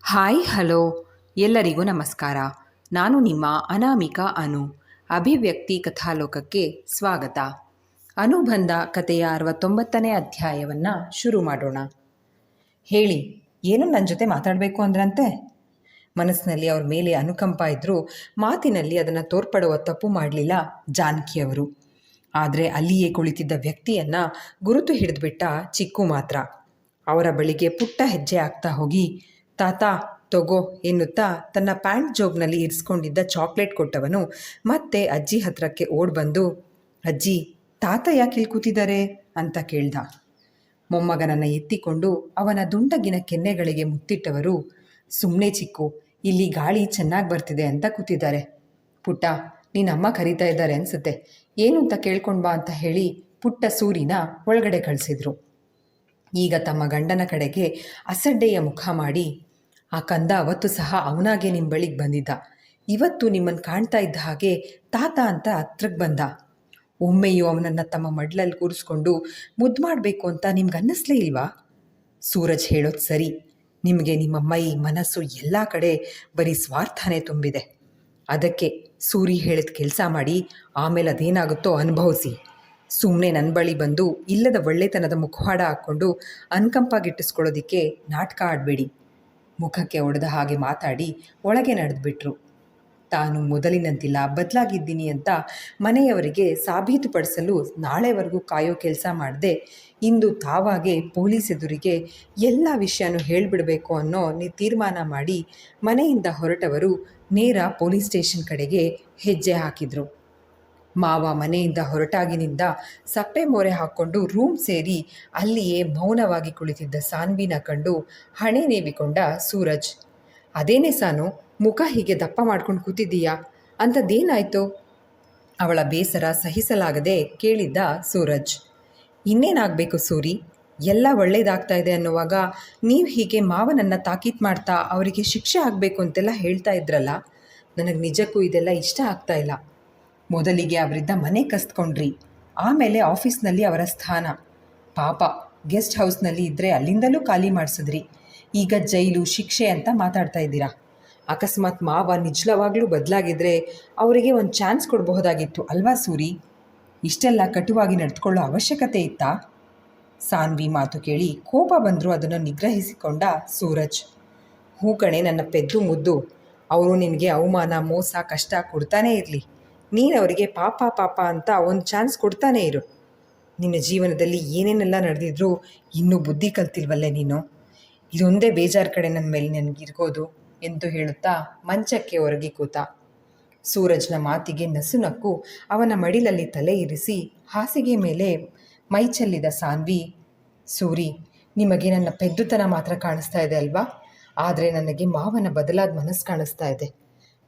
Hi hello ಎಲ್ಲರಿಗೂ ನಮಸ್ಕಾರ. ನಾನು ನಿಮ್ಮ ಅನಾಮಿಕಾ ಅನು. ಅಭಿವ್ಯಕ್ತಿ ಕಥಾಲೋಕಕ್ಕೆ ಸ್ವಾಗತ. ಅನುಬಂಧ ಕಥೆಯ 69ನೇ ಅಧ್ಯಾಯವನ್ನು ಶುರು ಮಾಡೋಣ. ಹೇಳಿ, ಏನು ನನ್ನ ಜೊತೆ ಮಾತಾಡಬೇಕು ಅಂದ್ರಂತೆ? ಮನಸ್ಸಿನಲ್ಲಿ ಅವ್ರ ಮೇಲೆ ಅನುಕಂಪ ಇದ್ದರೂ ಮಾತಿನಲ್ಲಿ ಅದನ್ನು ತೋರ್ಪಡುವ ತಪ್ಪು ಮಾಡಲಿಲ್ಲ ಜಾನಕಿಯವರು. ಆದರೆ ಅಲ್ಲಿಯೇ ಕುಳಿತಿದ್ದ ವ್ಯಕ್ತಿಯನ್ನು ಗುರುತು ಹಿಡಿದುಬಿಟ್ಟ ಚಿಕ್ಕು ಮಾತ್ರ. ಅವರ ಬಳಿಗೆ ಪುಟ್ಟ ಹೆಜ್ಜೆ ಆಗ್ತಾ ಹೋಗಿ, ತಾತ ತಗೋ ಎನ್ನುತ್ತಾ ತನ್ನ ಪ್ಯಾಂಟ್ ಜೋಬ್ನಲ್ಲಿ ಇರಿಸ್ಕೊಂಡಿದ್ದ ಚಾಕ್ಲೇಟ್ ಕೊಟ್ಟವನು ಮತ್ತೆ ಅಜ್ಜಿ ಹತ್ರಕ್ಕೆ ಓಡ್ ಬಂದು, ಅಜ್ಜಿ, ತಾತ ಯಾಕೆ ಇಲ್ಲಿ ಕೂತಿದ್ದಾರೆ ಅಂತ ಕೇಳ್ದ. ಮೊಮ್ಮಗನನ್ನು ಎತ್ತಿಕೊಂಡು ಅವನ ದುಂಡಗಿನ ಕೆನ್ನೆಗಳಿಗೆ ಮುತ್ತಿಟ್ಟವರು, ಸುಮ್ಮನೆ ಚಿಕ್ಕು, ಇಲ್ಲಿ ಗಾಳಿ ಚೆನ್ನಾಗಿ ಬರ್ತಿದೆ ಅಂತ ಕೂತಿದ್ದಾರೆ. ಪುಟ್ಟ, ನಿನ್ನಮ್ಮ ಕರೀತಾ ಇದ್ದಾರೆ ಅನಿಸುತ್ತೆ, ಏನು ಅಂತ ಕೇಳ್ಕೊಂಡು ಬಾ ಅಂತ ಹೇಳಿ ಪುಟ್ಟ ಸೂರಿನ ಒಳಗಡೆ ಕಳಿಸಿದ್ರು. ಈಗ ತಮ್ಮ ಗಂಡನ ಕಡೆಗೆ ಅಸಡ್ಡೆಯ ಮುಖ ಮಾಡಿ, ಆ ಕಂದ ಅವತ್ತು ಸಹ ಅವನಾಗೆ ನಿಮ್ಮ ಬಳಿಗೆ ಬಂದಿದ್ದ, ಇವತ್ತು ನಿಮ್ಮನ್ನು ಕಾಣ್ತಾ ಇದ್ದ ಹಾಗೆ ತಾತ ಅಂತ ಹತ್ರಕ್ಕೆ ಬಂದ. ಒಮ್ಮೆಯೂ ಅವನನ್ನು ತಮ್ಮ ಮಡ್ಲಲ್ಲಿ ಕೂರಿಸ್ಕೊಂಡು ಮುದ್ದು ಮಾಡಬೇಕು ಅಂತ ನಿಮ್ಗೆ ಅನ್ನಿಸ್ಲೇ ಇಲ್ವಾ? ಸೂರಜ್ ಹೇಳೋದು ಸರಿ, ನಿಮಗೆ ನಿಮ್ಮ ಮೈ ಮನಸ್ಸು ಎಲ್ಲ ಕಡೆ ಬರೀ ಸ್ವಾರ್ಥನೇ ತುಂಬಿದೆ. ಅದಕ್ಕೆ ಸೂರಿ ಹೇಳಿದ ಕೆಲಸ ಮಾಡಿ, ಆಮೇಲೆ ಅದೇನಾಗುತ್ತೋ ಅನುಭವಿಸಿ. ಸುಮ್ಮನೆ ನನ್ನ ಬಳಿ ಬಂದು ಇಲ್ಲದ ಒಳ್ಳೆತನದ ಮುಖವಾಡ ಹಾಕ್ಕೊಂಡು ಅನುಕಂಪ ಗಿಟ್ಟಿಸ್ಕೊಳ್ಳೋದಕ್ಕೆ ನಾಟಕ ಆಡಬೇಡಿ. ಮುಖಕ್ಕೆ ಹೊಡೆದ ಹಾಗೆ ಮಾತಾಡಿ ಒಳಗೆ ನಡೆದುಬಿಟ್ರು. ತಾನು ಮೊದಲಿನಂತಿಲ್ಲ, ಬದಲಾಗಿದ್ದೀನಿ ಅಂತ ಮನೆಯವರಿಗೆ ಸಾಬೀತುಪಡಿಸಲು ನಾಳೆವರೆಗೂ ಕಾಯೋ ಕೆಲಸ ಮಾಡದೆ ಇಂದು ತಾವಾಗೆ ಪೊಲೀಸ್ ಎದುರಿಗೆ ಎಲ್ಲ ವಿಷಯನೂ ಹೇಳಿಬಿಡಬೇಕು ಅನ್ನೋ ತೀರ್ಮಾನ ಮಾಡಿ ಮನೆಯಿಂದ ಹೊರಟವರು ನೇರ ಪೊಲೀಸ್ ಸ್ಟೇಷನ್ ಕಡೆಗೆ ಹೆಜ್ಜೆ ಹಾಕಿದರು. ಮಾವ ಮನೆಯಿಂದ ಹೊರಟಾಗಿನಿಂದ ಸಪ್ಪೆ ಮೋರೆ ಹಾಕ್ಕೊಂಡು ರೂಮ್ ಸೇರಿ ಅಲ್ಲಿಯೇ ಮೌನವಾಗಿ ಕುಳಿತಿದ್ದ ಸಾನ್ವಿನ ಕಂಡು ಹಣೆ ನೇವಿಕೊಂಡ ಸೂರಜ್. ಅದೇನೇ ಸಾನು, ಮುಖ ಹೀಗೆ ದಪ್ಪ ಮಾಡ್ಕೊಂಡು ಕೂತಿದ್ದೀಯಾ? ಅಂಥದ್ದೇನಾಯಿತು? ಅವಳ ಬೇಸರ ಸಹಿಸಲಾಗದೆ ಕೇಳಿದ್ದ ಸೂರಜ್. ಇನ್ನೇನಾಗಬೇಕು ಸೂರಿ, ಎಲ್ಲ ಒಳ್ಳೇದಾಗ್ತಾ ಇದೆ ಅನ್ನುವಾಗ ನೀವು ಹೀಗೆ ಮಾವನನ್ನು ತಾಕೀತು ಮಾಡ್ತಾ ಅವರಿಗೆ ಶಿಕ್ಷೆ ಆಗಬೇಕು ಅಂತೆಲ್ಲ ಹೇಳ್ತಾ ಇದ್ರಲ್ಲ, ನನಗೆ ನಿಜಕ್ಕೂ ಇದೆಲ್ಲ ಇಷ್ಟ ಆಗ್ತಾ ಇಲ್ಲ. ಮೊದಲಿಗೆ ಅವರಿದ್ದ ಮನೆ ಕಸ್ತ್ಕೊಂಡ್ರಿ, ಆಮೇಲೆ ಆಫೀಸ್ನಲ್ಲಿ ಅವರ ಸ್ಥಾನ, ಪಾಪ ಗೆಸ್ಟ್ ಹೌಸ್ನಲ್ಲಿ ಇದ್ದರೆ ಅಲ್ಲಿಂದಲೂ ಖಾಲಿ ಮಾಡಿಸಿದ್ರಿ. ಈಗ ಜೈಲು ಶಿಕ್ಷೆ ಅಂತ ಮಾತಾಡ್ತಾ ಇದ್ದೀರಾ. ಅಕಸ್ಮಾತ್ ಮಾವ ನಿಜವಾಗ್ಲೂ ಬದಲಾಗಿದ್ದರೆ ಅವರಿಗೆ ಒಂದು ಚಾನ್ಸ್ ಕೊಡಬಹುದಾಗಿತ್ತು ಅಲ್ವಾ ಸೂರಿ? ಇಷ್ಟೆಲ್ಲ ಕಟುವಾಗಿ ನಡೆದುಕೊಳ್ಳೋ ಅವಶ್ಯಕತೆ ಇತ್ತಾ? ಸಾನ್ವಿ ಮಾತು ಕೇಳಿ ಕೋಪ ಬಂದರೂ ಅದನ್ನು ನಿಗ್ರಹಿಸಿಕೊಂಡ ಸೂರಜ್. ಹೂ ಕಣೆ ನನ್ನ ಪೆದ್ದು ಮುದ್ದು, ಅವರು ನಿನಗೆ ಅವಮಾನ ಮೋಸ ಕಷ್ಟ ಕೊಡ್ತಾನೇ ಇರಲಿ, ನೀನು ಅವರಿಗೆ ಪಾಪ ಪಾಪ ಅಂತ ಒಂದು ಚಾನ್ಸ್ ಕೊಡ್ತಾನೇ ಇರು. ನಿನ್ನ ಜೀವನದಲ್ಲಿ ಏನೇನೆಲ್ಲ ನಡೆದಿದ್ರೂ ಇನ್ನೂ ಬುದ್ಧಿ ಕಲ್ತಿಲ್ವಲ್ಲೇ ನೀನು? ಇದೊಂದೇ ಬೇಜಾರು ಕಡೆ ನನ್ನ ಮೇಲೆ ನನಗಿರ್ಗೋದು ಎಂದು ಹೇಳುತ್ತಾ ಮಂಚಕ್ಕೆ ಒರಗಿ ಕೂತ. ಸೂರಜ್ನ ಮಾತಿಗೆ ನಸುನಕ್ಕು ಅವನ ಮಡಿಲಲ್ಲಿ ತಲೆ ಇರಿಸಿ ಹಾಸಿಗೆ ಮೇಲೆ ಮೈ ಚೆಲ್ಲಿದ ಸಾನ್ವಿ, ಸೂರಿ, ನಿಮಗೆ ನನ್ನ ಪೆದ್ದುತನ ಮಾತ್ರ ಕಾಣಿಸ್ತಾ ಇದೆ ಅಲ್ವಾ? ಆದರೆ ನನಗೆ ಮಾವನ ಬದಲಾದ ಮನಸ್ಸು ಕಾಣಿಸ್ತಾ ಇದೆ.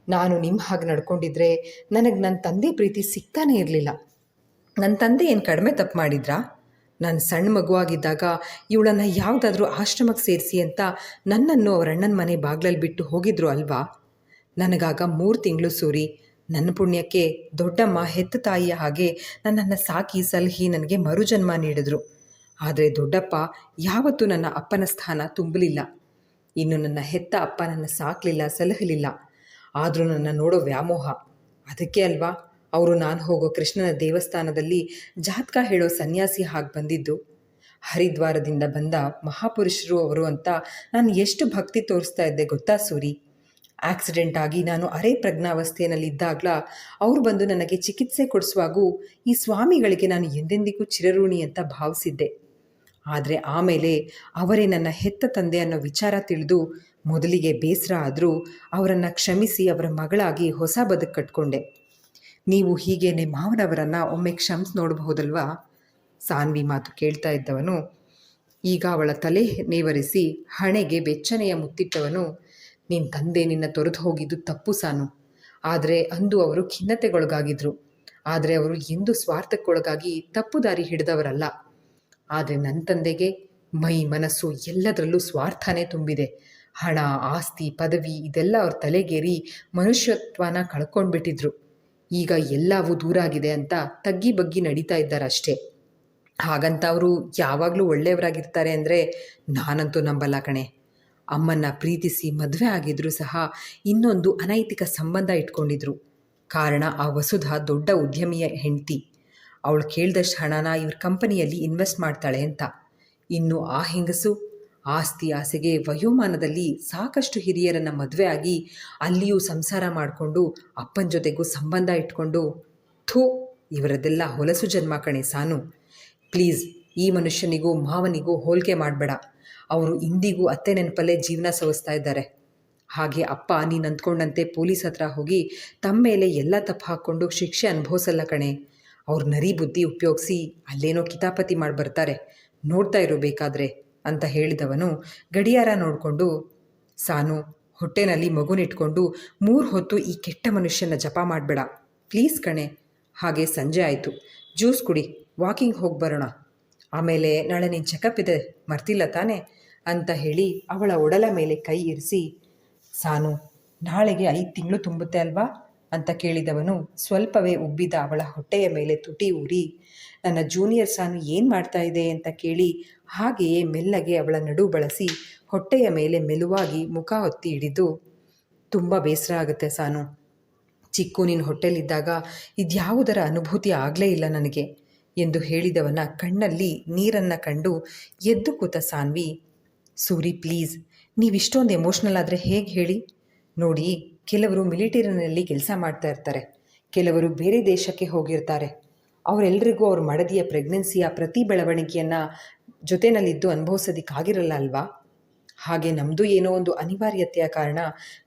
ನಾನು ನಿಮ್ಮ ಹಾಗೆ ನಡ್ಕೊಂಡಿದ್ರೆ ನನಗೆ ನನ್ನ ತಂದೆ ಪ್ರೀತಿ ಸಿಗ್ತಾನೇ ಇರಲಿಲ್ಲ. ನನ್ನ ತಂದೆ ಏನು ಕಡಿಮೆ ತಪ್ಪು ಮಾಡಿದ್ರಾ? ನಾನು ಸಣ್ಣ ಮಗುವಾಗಿದ್ದಾಗ ಇವಳನ್ನು ಯಾವುದಾದ್ರೂ ಆಶ್ರಮಕ್ಕೆ ಸೇರಿಸಿ ಅಂತ ನನ್ನನ್ನು ಅವರ ಅಣ್ಣನ ಮನೆ ಬಾಗ್ಲಲ್ಲಿ ಬಿಟ್ಟು ಹೋಗಿದ್ರು ಅಲ್ವಾ? ನನಗಾಗ 3 ತಿಂಗಳು ಸೂರಿ. ನನ್ನ ಪುಣ್ಯಕ್ಕೆ ದೊಡ್ಡಮ್ಮ ಹೆತ್ತ ತಾಯಿಯ ಹಾಗೆ ನನ್ನನ್ನು ಸಾಕಿ ಸಲಹಿ ನನಗೆ ಮರುಜನ್ಮ ನೀಡಿದ್ರು. ಆದರೆ ದೊಡ್ಡಪ್ಪ ಯಾವತ್ತೂ ನನ್ನ ಅಪ್ಪನ ಸ್ಥಾನ ತುಂಬಲಿಲ್ಲ. ಇನ್ನು ನನ್ನ ಹೆತ್ತ ಅಪ್ಪ ನನ್ನ ಸಾಕಲಿಲ್ಲ, ಸಲಹಲಿಲ್ಲ. ಆದರೂ ನನ್ನ ನೋಡೋ ವ್ಯಾಮೋಹ. ಅದಕ್ಕೆ ಅಲ್ವಾ ಅವರು ನಾನು ಹೋಗೋ ಕೃಷ್ಣನ ದೇವಸ್ಥಾನದಲ್ಲಿ ಜಾತಕ ಹೇಳೋ ಸನ್ಯಾಸಿ ಹಾಗೆ ಬಂದಿದ್ದು. ಹರಿದ್ವಾರದಿಂದ ಬಂದ ಮಹಾಪುರುಷರು ಅವರು ಅಂತ ನಾನು ಎಷ್ಟು ಭಕ್ತಿ ತೋರಿಸ್ತಾ ಇದ್ದೆ ಗೊತ್ತಾ ಸೂರಿ? ಆಕ್ಸಿಡೆಂಟ್ ಆಗಿ ನಾನು ಅರೆ ಪ್ರಜ್ಞಾವಸ್ಥೆಯಲ್ಲಿದ್ದಾಗಲ ಅವರು ಬಂದು ನನಗೆ ಚಿಕಿತ್ಸೆ ಕೊಡಿಸುವಾಗೂ ಈ ಸ್ವಾಮಿಗಳಿಗೆ ನಾನು ಎಂದೆಂದಿಗೂ ಚಿರಋಣಿ ಅಂತ ಭಾವಿಸಿದ್ದೆ. ಆದರೆ ಆಮೇಲೆ ಅವರೇ ನನ್ನ ಹೆತ್ತ ತಂದೆ ಅನ್ನೋ ವಿಚಾರ ತಿಳಿದು ಮೊದಲಿಗೆ ಬೇಸರ ಆದರೂ ಅವರನ್ನು ಕ್ಷಮಿಸಿ ಅವರ ಮಗಳಾಗಿ ಹೊಸ ಬದುಕು ಕಟ್ಕೊಂಡೆ. ನೀವು ಹೀಗೇನೆ ಮಾವನವರನ್ನು ಒಮ್ಮೆ ಕ್ಷಮಿಸಿ ನೋಡಬಹುದಲ್ವಾ? ಸಾನ್ವಿ ಮಾತು ಕೇಳ್ತಾ ಇದ್ದವನು ಈಗ ಅವಳ ತಲೆ ನೇವರಿಸಿ ಹಣೆಗೆ ಬೆಚ್ಚನೆಯ ಮುತ್ತಿಟ್ಟವನು, ನಿನ್ನ ತಂದೆ ನಿನ್ನ ತೊರೆದು ಹೋಗಿದ್ದು ತಪ್ಪು ಸಾನು. ಆದರೆ ಅಂದು ಅವರು ಖಿನ್ನತೆಗೊಳಗಾಗಿದ್ರು. ಆದರೆ ಅವರು ಎಂದೂ ಸ್ವಾರ್ಥಕ್ಕೊಳಗಾಗಿ ತಪ್ಪು ದಾರಿ ಹಿಡಿದವರಲ್ಲ. ಆದರೆ ನನ್ನ ತಂದೆಗೆ ಮೈ ಮನಸ್ಸು ಎಲ್ಲದರಲ್ಲೂ ಸ್ವಾರ್ಥನೇ ತುಂಬಿದೆ. ಹಣ ಆಸ್ತಿ ಪದವಿ ಇದೆಲ್ಲ ಅವ್ರ ತಲೆಗೇರಿ ಮನುಷ್ಯತ್ವನ ಕಳ್ಕೊಂಡ್ಬಿಟ್ಟಿದ್ರು. ಈಗ ಎಲ್ಲವೂ ದೂರ ಆಗಿದೆ ಅಂತ ತಗ್ಗಿ ಬಗ್ಗಿ ನಡೀತಾ ಇದ್ದಾರಷ್ಟೇ. ಹಾಗಂತ ಅವರು ಯಾವಾಗಲೂ ಒಳ್ಳೆಯವರಾಗಿರ್ತಾರೆ ಅಂದರೆ ನಾನಂತೂ ನಂಬಲ್ಲ ಕಣೆ. ಅಮ್ಮನ್ನ ಪ್ರೀತಿಸಿ ಮದುವೆ ಆಗಿದ್ರೂ ಸಹ ಇನ್ನೊಂದು ಅನೈತಿಕ ಸಂಬಂಧ ಇಟ್ಕೊಂಡಿದ್ರು. ಕಾರಣ ಆ ವಸುಧಾ ದೊಡ್ಡ ಉದ್ಯಮಿಯ ಹೆಂಡತಿ. ಅವಳು ಕೇಳಿದಷ್ಟು ಹಣನ ಇವ್ರ ಕಂಪನಿಯಲ್ಲಿ ಇನ್ವೆಸ್ಟ್ ಮಾಡ್ತಾಳೆ ಅಂತ. ಇನ್ನು ಆ ಹೆಂಗಸು ಆಸ್ತಿ ಆಸೆಗೆ ವಯೋಮಾನದಲ್ಲಿ ಸಾಕಷ್ಟು ಹಿರಿಯರನ್ನು ಮದುವೆ ಆಗಿ ಅಲ್ಲಿಯೂ ಸಂಸಾರ ಮಾಡಿಕೊಂಡು ಅಪ್ಪನ ಜೊತೆಗೂ ಸಂಬಂಧ ಇಟ್ಕೊಂಡು, ಥೂ, ಇವರದೆಲ್ಲ ಹೊಲಸು ಜನ್ಮ ಕಣೆ ಸಾನು. ಪ್ಲೀಸ್, ಈ ಮನುಷ್ಯನಿಗೂ ಮಾವನಿಗೂ ಹೋಲಿಕೆ ಮಾಡಬೇಡ. ಅವರು ಇಂದಿಗೂ ಅತ್ತೆ ನೆನಪಲ್ಲೇ ಜೀವನ ಸವಿಸ್ತಾ ಇದ್ದಾರೆ. ಹಾಗೆ ಅಪ್ಪ ನೀನು ಅಂದ್ಕೊಂಡಂತೆ ಪೊಲೀಸ್ ಹತ್ರ ಹೋಗಿ ತಮ್ಮ ಮೇಲೆ ಎಲ್ಲ ತಪ್ಪು ಹಾಕ್ಕೊಂಡು ಶಿಕ್ಷೆ ಅನುಭವಿಸಲ್ಲ ಕಣೆ. ಅವ್ರ ನರಿ ಬುದ್ಧಿ ಉಪಯೋಗಿಸಿ ಅಲ್ಲೇನೋ ಕಿತಾಪತಿ ಮಾಡಿ ಬರ್ತಾರೆ, ನೋಡ್ತಾ ಇರೋ ಬೇಕಾದರೆ ಅಂತ ಹೇಳಿದವನು ಗಡಿಯಾರ ನೋಡಿಕೊಂಡು, ಸಾನು, ಹೊಟ್ಟೆನಲ್ಲಿ ಮಗುನಿಟ್ಕೊಂಡು 3 ಹೊತ್ತು ಈ ಕೆಟ್ಟ ಮನುಷ್ಯನ ಜಪ ಮಾಡಬೇಡ ಪ್ಲೀಸ್ ಕಣೆ. ಹಾಗೆ ಸಂಜೆ ಆಯಿತು, ಜ್ಯೂಸ್ ಕುಡಿ, ವಾಕಿಂಗ್ ಹೋಗಿ ಬರೋಣ, ಆಮೇಲೆ ನಾಳೆ ನಿನ್ನ ಚೆಕಪ್ ಇದೆ, ಮರ್ತಿಲ್ಲ ತಾನೇ ಅಂತ ಹೇಳಿ ಅವಳ ಒಡಲ ಮೇಲೆ ಕೈ ಇರಿಸಿ, ಸಾನು, ನಾಳೆಗೆ 5 ತಿಂಗಳು ತುಂಬುತ್ತೆ ಅಲ್ವಾ ಅಂತ ಕೇಳಿದವನು ಸ್ವಲ್ಪವೇ ಉಬ್ಬಿದ ಅವಳ ಹೊಟ್ಟೆಯ ಮೇಲೆ ತುಟಿ ಊರಿ, ನನ್ನ ಜೂನಿಯರ್ ಸಾನು ಏನು ಮಾಡ್ತಾ ಇದೆ ಅಂತ ಕೇಳಿ ಹಾಗೆಯೇ ಮೆಲ್ಲಗೆ ಅವಳ ನಡು ಬಳಸಿ ಹೊಟ್ಟೆಯ ಮೇಲೆ ಮೆಲುವಾಗಿ ಮುಖ ಹೊತ್ತಿ ಹಿಡಿದು, ತುಂಬ ಬೇಸರ ಆಗುತ್ತೆ ಸಾನು. ಚಿಕ್ಕು ನಿನ್ನ ಹೊಟ್ಟೆಲಿದ್ದಾಗ ಇದ್ಯಾವುದರ ಅನುಭೂತಿ ಆಗಲೇ ಇಲ್ಲ ನನಗೆ ಎಂದು ಹೇಳಿದವನ ಕಣ್ಣಲ್ಲಿ ನೀರನ್ನು ಕಂಡು ಎದ್ದು ಕೂತ ಸಾನ್ವಿ, ಸೂರಿ ಪ್ಲೀಸ್, ನೀವಿಷ್ಟೊಂದು ಎಮೋಷ್ನಲ್ ಆದರೆ ಹೇಗೆ ಹೇಳಿ? ನೋಡಿ, ಕೆಲವರು ಮಿಲಿಟರಿನಲ್ಲಿ ಕೆಲಸ ಮಾಡ್ತಾ ಇರ್ತಾರೆ, ಕೆಲವರು ಬೇರೆ ದೇಶಕ್ಕೆ ಹೋಗಿರ್ತಾರೆ. ಅವರೆಲ್ಲರಿಗೂ ಅವ್ರ ಮಡದಿಯ ಪ್ರೆಗ್ನೆನ್ಸಿಯ ಪ್ರತಿ ಬೆಳವಣಿಗೆಯನ್ನು ಜೊತೆಯಲ್ಲಿದ್ದು ಅನುಭವಿಸೋದಕ್ಕಾಗಿರಲ್ಲ ಅಲ್ವಾ? ಹಾಗೆ ನಮ್ಮದು ಏನೋ ಒಂದು ಅನಿವಾರ್ಯತೆಯ ಕಾರಣ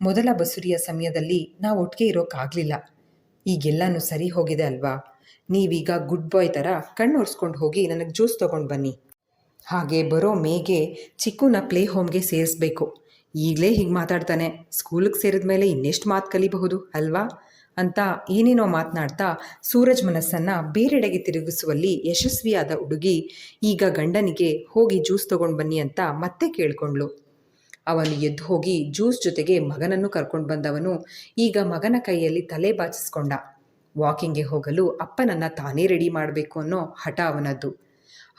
ಮೊದಲ ಬಸುರಿಯ ಸಮಯದಲ್ಲಿ ನಾವು ಒಟ್ಟಿಗೆ ಇರೋಕ್ಕಾಗಲಿಲ್ಲ. ಈಗೆಲ್ಲನೂ ಸರಿ ಹೋಗಿದೆ ಅಲ್ವಾ? ನೀವೀಗ ಗುಡ್ ಬಾಯ್ ಥರ ಕಣ್ಣು ಒರೆಸ್ಕೊಂಡು ಹೋಗಿ ನನಗೆ ಜ್ಯೂಸ್ ತೊಗೊಂಡು ಬನ್ನಿ. ಹಾಗೆ ಬರೋ ಮೇಗೆ ಚಿಕ್ಕುನ ಪ್ಲೇ ಹೋಮ್ಗೆ ಸೇರಿಸ್ಬೇಕು. ಈಗಲೇ ಹೀಗೆ ಮಾತಾಡ್ತಾನೆ, ಸ್ಕೂಲಿಗೆ ಸೇರಿದ ಮೇಲೆ ಇನ್ನೆಷ್ಟು ಮಾತು ಕಲಿಬಹುದು ಅಲ್ವಾ ಅಂತ ಏನೇನೋ ಮಾತನಾಡ್ತಾ ಸೂರಜ್ ಮನಸ್ಸನ್ನು ಬೇರೆಡೆಗೆ ತಿರುಗಿಸುವಲ್ಲಿ ಯಶಸ್ವಿಯಾದ ಹುಡುಗಿ ಈಗ ಗಂಡನಿಗೆ ಹೋಗಿ ಜ್ಯೂಸ್ ತೊಗೊಂಡು ಬನ್ನಿ ಅಂತ ಮತ್ತೆ ಕೇಳಿಕೊಂಡ್ಳು. ಅವನು ಎದ್ದು ಹೋಗಿ ಜ್ಯೂಸ್ ಜೊತೆಗೆ ಮಗನನ್ನು ಕರ್ಕೊಂಡು ಬಂದವನು ಈಗ ಮಗನ ಕೈಯಲ್ಲಿ ತಲೆ ಬಾಚಿಸ್ಕೊಂಡ. ವಾಕಿಂಗ್ಗೆ ಹೋಗಲು ಅಪ್ಪನನ್ನು ತಾನೇ ರೆಡಿ ಮಾಡಬೇಕು ಅನ್ನೋ ಹಠ ಅವನದ್ದು.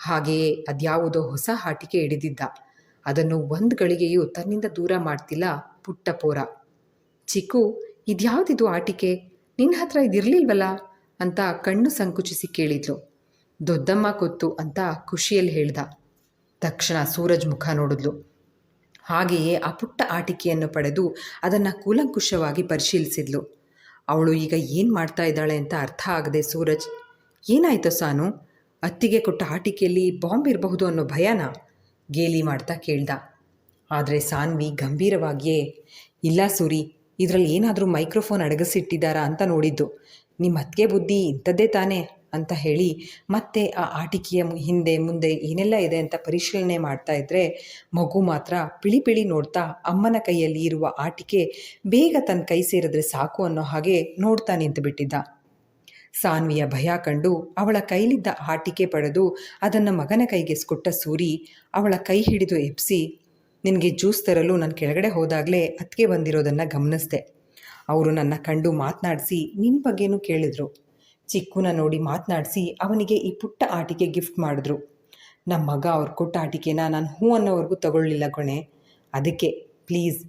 ಹಾಗೆಯೇ ಅದ್ಯಾವುದೋ ಹೊಸ ಆಟಿಕೆ ಹಿಡಿದಿದ್ದ. ಅದನ್ನು ಒಂದು ಗಳಿಗೆಯೂ ತನ್ನಿಂದ ದೂರ ಮಾಡ್ತಿಲ್ಲ ಪುಟ್ಟ ಪೋರ. ಚಿಕ್ಕು, ಇದ್ಯಾವುದಿದು ಆಟಿಕೆ, ನಿನ್ನ ಹತ್ರ ಇದಿರಲಿಲ್ವಲ್ಲ ಅಂತ ಕಣ್ಣು ಸಂಕುಚಿಸಿ ಕೇಳಿದ್ಲು. ದೊಡ್ಡಮ್ಮ ಕೊತ್ತು ಅಂತ ಖುಷಿಯಲ್ಲಿ ಹೇಳ್ದ. ತಕ್ಷಣ ಸೂರಜ್ ಮುಖ ನೋಡಿದ್ಲು. ಹಾಗೆಯೇ ಆ ಪುಟ್ಟ ಆಟಿಕೆಯನ್ನು ಪಡೆದು ಅದನ್ನು ಕೂಲಂಕುಷವಾಗಿ ಪರಿಶೀಲಿಸಿದ್ಲು. ಅವಳು ಈಗ ಏನು ಮಾಡ್ತಾ ಇದ್ದಾಳೆ ಅಂತ ಅರ್ಥ ಆಗದೆ ಸೂರಜ್, ಏನಾಯ್ತು ಸಾನು, ಅತ್ತಿಗೆ ಕೊಟ್ಟ ಆಟಿಕೆಯಲ್ಲಿ ಬಾಂಬ್ ಇರಬಹುದು ಅನ್ನೋ ಭಯನಾ ಗೇಲಿ ಮಾಡ್ತಾ ಕೇಳ್ದ. ಆದರೆ ಸಾನ್ವಿ ಗಂಭೀರವಾಗಿಯೇ, ಇಲ್ಲ ಸೂರಿ, ಇದರಲ್ಲಿ ಏನಾದರೂ ಮೈಕ್ರೋಫೋನ್ ಅಡಗಿಸಿಟ್ಟಿದ್ದಾರಾ ಅಂತ ನೋಡಿದ್ದು, ನಿಮ್ಮ ಅತ್ತಿಗೆ ಬುದ್ಧಿ ಇಂಥದ್ದೇ ತಾನೇ ಅಂತ ಹೇಳಿ ಮತ್ತೆ ಆ ಆಟಿಕೆಯ ಹಿಂದೆ ಮುಂದೆ ಏನೆಲ್ಲ ಇದೆ ಅಂತ ಪರಿಶೀಲನೆ ಮಾಡ್ತಾ ಇದ್ದರೆ ಮಗು ಮಾತ್ರ ಪಿಳಿ ಪಿಳಿ ನೋಡ್ತಾ ಅಮ್ಮನ ಕೈಯಲ್ಲಿ ಇರುವ ಆಟಿಕೆ ಬೇಗ ತನ್ನ ಕೈ ಸೇರಿದ್ರೆ ಸಾಕು ಅನ್ನೋ ಹಾಗೆ ನೋಡ್ತಾ ನಿಂತುಬಿಟ್ಟಿದ್ದ. ಸಾನ್ವಿಯ ಭಯ ಕಂಡು ಅವಳ ಕೈಲಿದ್ದ ಆಟಿಕೆ ಪಡೆದು ಅದನ್ನು ಮಗನ ಕೈಗೆ ಕೊಟ್ಟ ಸೂರಿ ಅವಳ ಕೈ ಹಿಡಿದು ಎಬ್ಬಿಸಿ, ನಿನಗೆ ಜ್ಯೂಸ್ ತರಲು ನಾನು ಕೆಳಗಡೆ ಹೋದಾಗಲೇ ಅತ್ತಿಗೆ ಬಂದಿರೋದನ್ನು ಗಮನಿಸಿದೆ. ಅವರು ನನ್ನ ಕಂಡು ಮಾತನಾಡಿಸಿ ನಿನ್ನ ಬಗ್ಗೆನೂ ಕೇಳಿದ್ರು. ಚಿಕ್ಕುನ ನೋಡಿ ಮಾತನಾಡಿಸಿ ಅವನಿಗೆ ಈ ಪುಟ್ಟ ಆಟಿಕೆ ಗಿಫ್ಟ್ ಮಾಡಿದ್ರು. ನಮ್ಮ ಮಗ ಅವ್ರು ಕೊಟ್ಟ ಆಟಿಕೆನ ನಾನು ಹೂ ಅನ್ನೋವರೆಗೂ ತಗೊಳ್ಳಿಲ್ಲ ಕೊನೆ. ಅದಕ್ಕೆ ಪ್ಲೀಸ್,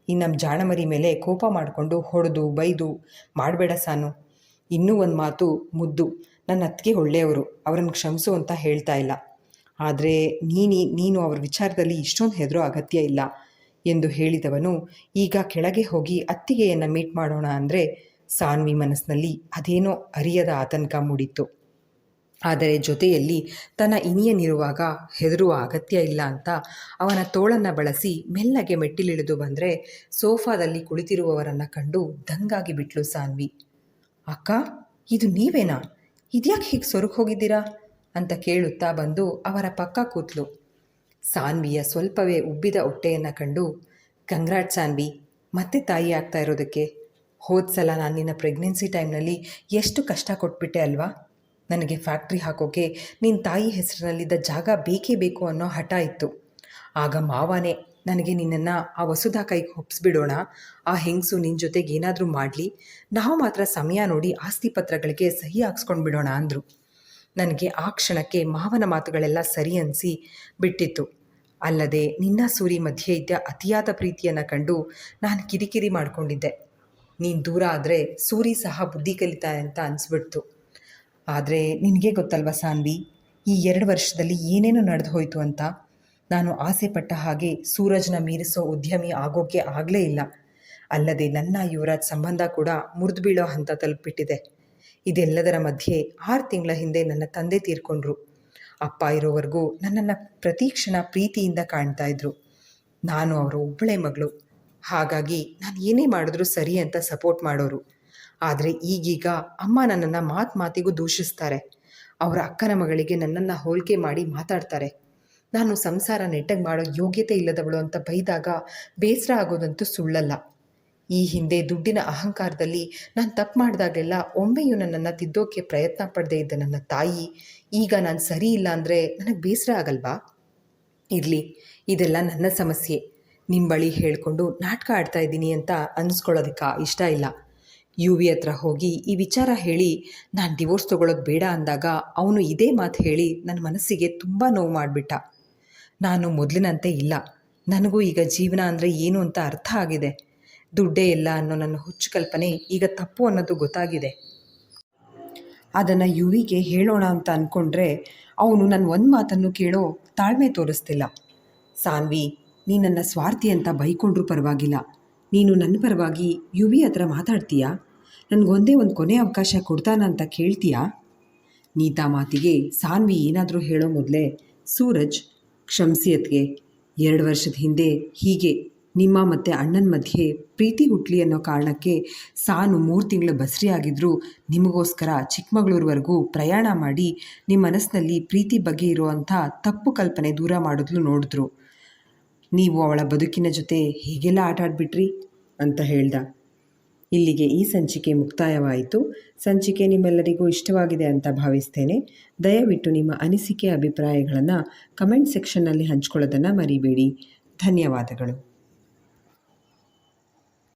ಈ ನಮ್ಮ ಜಾಣಮರಿ ಮೇಲೆ ಕೋಪ ಮಾಡಿಕೊಂಡು ಹೊಡೆದು ಬೈದು ಮಾಡಬೇಡ ಸಾನು. ಇನ್ನೂ ಒಂದು ಮಾತು ಮುದ್ದು, ನನ್ನ ಅತ್ತಿಗೆ ಒಳ್ಳೆಯವರು, ಅವರನ್ನು ಕ್ಷಮಿಸು ಅಂತ ಹೇಳ್ತಾ ಇಲ್ಲ. ಆದರೆ ನೀನು ಅವ್ರ ವಿಚಾರದಲ್ಲಿ ಇಷ್ಟೊಂದು ಹೆದರೋ ಅಗತ್ಯ ಇಲ್ಲ ಎಂದು ಹೇಳಿದವನು ಈಗ ಕೆಳಗೆ ಹೋಗಿ ಅತ್ತಿಗೆಯನ್ನು ಮೀಟ್ ಮಾಡೋಣ ಅಂದರೆ ಸಾನ್ವಿ ಮನಸ್ಸಿನಲ್ಲಿ ಅದೇನೋ ಅರಿಯದ ಆತಂಕ ಮೂಡಿತ್ತು. ಆದರೆ ಜೊತೆಯಲ್ಲಿ ತನ್ನ ಇನಿಯನಿರುವಾಗ ಹೆದರುವ ಅಗತ್ಯ ಇಲ್ಲ ಅಂತ ಅವನ ತೋಳನ್ನು ಬಳಸಿ ಮೆಲ್ಲಗೆ ಮೆಟ್ಟಿಲಿಳಿದು ಬಂದರೆ ಸೋಫಾದಲ್ಲಿ ಕುಳಿತಿರುವವರನ್ನು ಕಂಡು ದಂಗಾಗಿ ಬಿಟ್ಲು ಸಾನ್ವಿ. ಅಕ್ಕ, ಇದು ನೀವೇನಾ? ಇದ್ಯಾಕೆ ಹೀಗೆ ಸೊರಗು ಹೋಗಿದ್ದೀರಾ ಅಂತ ಕೇಳುತ್ತಾ ಬಂದು ಅವರ ಪಕ್ಕ ಕೂತ್ಲು. ಸಾನ್ವಿಯ ಸ್ವಲ್ಪವೇ ಉಬ್ಬಿದ ಹೊಟ್ಟೆಯನ್ನು ಕಂಡು, ಕಂಗ್ರಾಟ್ ಸಾನ್ವಿ, ಮತ್ತೆ ತಾಯಿ ಆಗ್ತಾ ಇರೋದಕ್ಕೆ. ಹೋದ ಸಲ ನಾನು ನಿನ್ನ ಪ್ರೆಗ್ನೆನ್ಸಿ ಟೈಮ್ನಲ್ಲಿ ಎಷ್ಟು ಕಷ್ಟ ಕೊಟ್ಬಿಟ್ಟೆ ಅಲ್ವಾ? ನನಗೆ ಫ್ಯಾಕ್ಟ್ರಿ ಹಾಕೋಕ್ಕೆ ನಿನ್ನ ತಾಯಿ ಹೆಸರಿನಲ್ಲಿದ್ದ ಜಾಗ ಬೇಕೇ ಬೇಕು ಅನ್ನೋ ಹಠ ಇತ್ತು. ಆಗ ಮಾವನೇ ನನಗೆ ನಿನ್ನನ್ನು ಆ ವಸುಧಾ ಕೈಗೆ ಒಪ್ಪಿಸ್ಬಿಡೋಣ, ಆ ಹೆಂಗಸು ನಿನ್ನ ಜೊತೆಗೆ ಏನಾದರೂ ಮಾಡಲಿ, ನಾವು ಮಾತ್ರ ಸಮಯ ನೋಡಿ ಆಸ್ತಿ ಪತ್ರಗಳಿಗೆ ಸಹಿ ಹಾಕ್ಸ್ಕೊಂಡು ಬಿಡೋಣ ಅಂದರು. ನನಗೆ ಆ ಕ್ಷಣಕ್ಕೆ ಮಾವನ ಮಾತುಗಳೆಲ್ಲ ಸರಿ ಅನಿಸಿ ಬಿಟ್ಟಿತ್ತು. ಅಲ್ಲದೆ ನಿನ್ನ ಸೂರಿ ಮಧ್ಯೆ ಇದ್ದ ಅತಿಯಾದ ಪ್ರೀತಿಯನ್ನು ಕಂಡು ನಾನು ಕಿರಿಕಿರಿ ಮಾಡಿಕೊಂಡಿದ್ದೆ. ನೀನು ದೂರ ಆದರೆ ಸೂರಿ ಸಹ ಬುದ್ಧಿ ಕಲಿತಾನೆ ಅಂತ ಅನಿಸ್ಬಿಡ್ತು. ಆದರೆ ನಿನಗೆ ಗೊತ್ತಲ್ವ ಸಾನ್ವಿ, ಈ 2 ವರ್ಷದಲ್ಲಿ ಏನೇನು ನಡೆದು ಹೋಯಿತು ಅಂತ. ನಾನು ಆಸೆ ಪಟ್ಟ ಹಾಗೆ ಸೂರಜ್ನ ಮೀರಿಸೋ ಉದ್ಯಮಿ ಆಗೋಕ್ಕೆ ಆಗಲೇ ಇಲ್ಲ. ಅಲ್ಲದೆ ನನ್ನ ಯುವರಾಜ್ ಸಂಬಂಧ ಕೂಡ ಮುರಿದು ಬೀಳೋ ಹಂತ ತಲುಪಿಬಿಟ್ಟಿದೆ. ಇದೆಲ್ಲದರ ಮಧ್ಯೆ 6 ತಿಂಗಳ ಹಿಂದೆ ನನ್ನ ತಂದೆ ತೀರ್ಕೊಂಡ್ರು. ಅಪ್ಪ ಇರೋವರೆಗೂ ನನ್ನನ್ನು ಪ್ರತಿ ಕ್ಷಣ ಪ್ರೀತಿಯಿಂದ ಕಾಣ್ತಾ ಇದ್ರು. ನಾನು ಅವರ ಒಬ್ಬಳೇ ಮಗಳು. ಹಾಗಾಗಿ ನಾನು ಏನೇ ಮಾಡಿದ್ರೂ ಸರಿ ಅಂತ ಸಪೋರ್ಟ್ ಮಾಡೋರು. ಆದರೆ ಈಗೀಗ ಅಮ್ಮ ನನ್ನನ್ನು ಮಾತಿಗೂ ದೂಷಿಸ್ತಾರೆ. ಅವರ ಅಕ್ಕನ ಮಗಳಿಗೆ ನನ್ನನ್ನು ಹೋಲಿಕೆ ಮಾಡಿ ಮಾತಾಡ್ತಾರೆ. ನಾನು ಸಂಸಾರ ನೆಟ್ಟಗೆ ಮಾಡೋ ಯೋಗ್ಯತೆ ಇಲ್ಲದವಳು ಅಂತ ಬೈದಾಗ ಬೇಸರ ಆಗೋದಂತೂ ಸುಳ್ಳಲ್ಲ. ಈ ಹಿಂದೆ ದುಡ್ಡಿನ ಅಹಂಕಾರದಲ್ಲಿ ನಾನು ತಪ್ಪು ಮಾಡಿದಾಗೆಲ್ಲ ಒಮ್ಮೆಯೂ ನನ್ನನ್ನು ತಿದ್ದೋಕ್ಕೆ ಪ್ರಯತ್ನ ಪಡದೇ ಇದ್ದ ನನ್ನ ತಾಯಿ ಈಗ ನಾನು ಸರಿ ಇಲ್ಲ ಅಂದರೆ ನನಗೆ ಬೇಸರ ಆಗಲ್ವಾ? ಇರಲಿ, ಇದೆಲ್ಲ ನನ್ನ ಸಮಸ್ಯೆ. ನಿಮ್ಮ ಬಳಿ ಹೇಳಿಕೊಂಡು ನಾಟಕ ಆಡ್ತಾ ಇದ್ದೀನಿ ಅಂತ ಅನ್ನಿಸ್ಕೊಳ್ಳೋದಕ್ಕೆ ಇಷ್ಟ ಇಲ್ಲ. ಯುವಿ ಹತ್ರ ಹೋಗಿ ಈ ವಿಚಾರ ಹೇಳಿ ನಾನು ಡಿವೋರ್ಸ್ ತೊಗೊಳ್ಳೋದು ಬೇಡ ಅಂದಾಗ ಅವನು ಇದೇ ಮಾತು ಹೇಳಿ ನನ್ನ ಮನಸ್ಸಿಗೆ ತುಂಬ ನೋವು ಮಾಡಿಬಿಟ್ಟ. ನಾನು ಮೊದಲಿನಂತೆ ಇಲ್ಲ. ನನಗೂ ಈಗ ಜೀವನ ಅಂದರೆ ಏನು ಅಂತ ಅರ್ಥ ಆಗಿದೆ. ದುಡ್ಡೇ ಎಲ್ಲ ಅನ್ನೋ ನನ್ನ ಹುಚ್ಚು ಕಲ್ಪನೆ ಈಗ ತಪ್ಪು ಅನ್ನೋದು ಗೊತ್ತಾಗಿದೆ. ಅದನ್ನು ಯುವಿಗೆ ಹೇಳೋಣ ಅಂತ ಅಂದ್ಕೊಂಡ್ರೆ ಅವನು ನನ್ನ ಒಂದು ಮಾತನ್ನು ಕೇಳೋ ತಾಳ್ಮೆ ತೋರಿಸ್ತಿಲ್ಲ. ಸಾನ್ವಿ, ನೀ ನನ್ನ ಸ್ವಾರ್ಥಿ ಅಂತ ಬೈಕೊಂಡ್ರೂ ಪರವಾಗಿಲ್ಲ. ನೀನು ನನ್ನ ಪರವಾಗಿ ಯುವಿ ಹತ್ರ ಮಾತಾಡ್ತೀಯಾ? ನನಗೊಂದೇ ಒಂದು ಕೊನೆ ಅವಕಾಶ ಕೊಡ್ತಾನ ಅಂತ ಕೇಳ್ತೀಯಾ? ನೀತಾ ಮಾತಿಗೆ ಸಾನ್ವಿ ಏನಾದರೂ ಹೇಳೋ ಮೊದಲೇ ಸೂರಜ್, ಕ್ಷಮಿಸಿ ಅತ್ಗೆ. 2 ವರ್ಷದ ಹಿಂದೆ ಹೀಗೆ ನಿಮ್ಮ ಮತ್ತು ಅಣ್ಣನ ಮಧ್ಯೆ ಪ್ರೀತಿ ಹುಟ್ಲಿ ಅನ್ನೋ ಕಾರಣಕ್ಕೆ ಸಾನು 3 ತಿಂಗಳು ಬಸ್ರಿ ಆಗಿದ್ದರೂ ನಿಮಗೋಸ್ಕರ ಚಿಕ್ಕಮಗಳೂರುವರೆಗೂ ಪ್ರಯಾಣ ಮಾಡಿ ನಿಮ್ಮ ಮನಸ್ಸಿನಲ್ಲಿ ಪ್ರೀತಿ ಬಗ್ಗೆ ಇರುವಂಥ ತಪ್ಪು ಕಲ್ಪನೆ ದೂರ ಮಾಡಿದ್ಲು ನೋಡಿದ್ರು. ನೀವು ಅವಳ ಬದುಕಿನ ಜೊತೆ ಹೀಗೆಲ್ಲ ಆಟ ಆಡ್ಬಿಟ್ರಿ ಅಂತ ಹೇಳ್ದ. ಇಲ್ಲಿಗೆ ಈ ಸಂಚಿಕೆ ಮುಕ್ತಾಯವಾಯಿತು. ಸಂಚಿಕೆ ನಿಮ್ಮೆಲ್ಲರಿಗೂ ಇಷ್ಟವಾಗಿದೆ ಅಂತ ಭಾವಿಸ್ತೇನೆ. ದಯವಿಟ್ಟು ನಿಮ್ಮ ಅನಿಸಿಕೆ ಅಭಿಪ್ರಾಯಗಳನ್ನು ಕಮೆಂಟ್ ಸೆಕ್ಷನ್ನಲ್ಲಿ ಹಂಚ್ಕೊಳ್ಳೋದನ್ನು ಮರಿಬೇಡಿ. ಧನ್ಯವಾದಗಳು.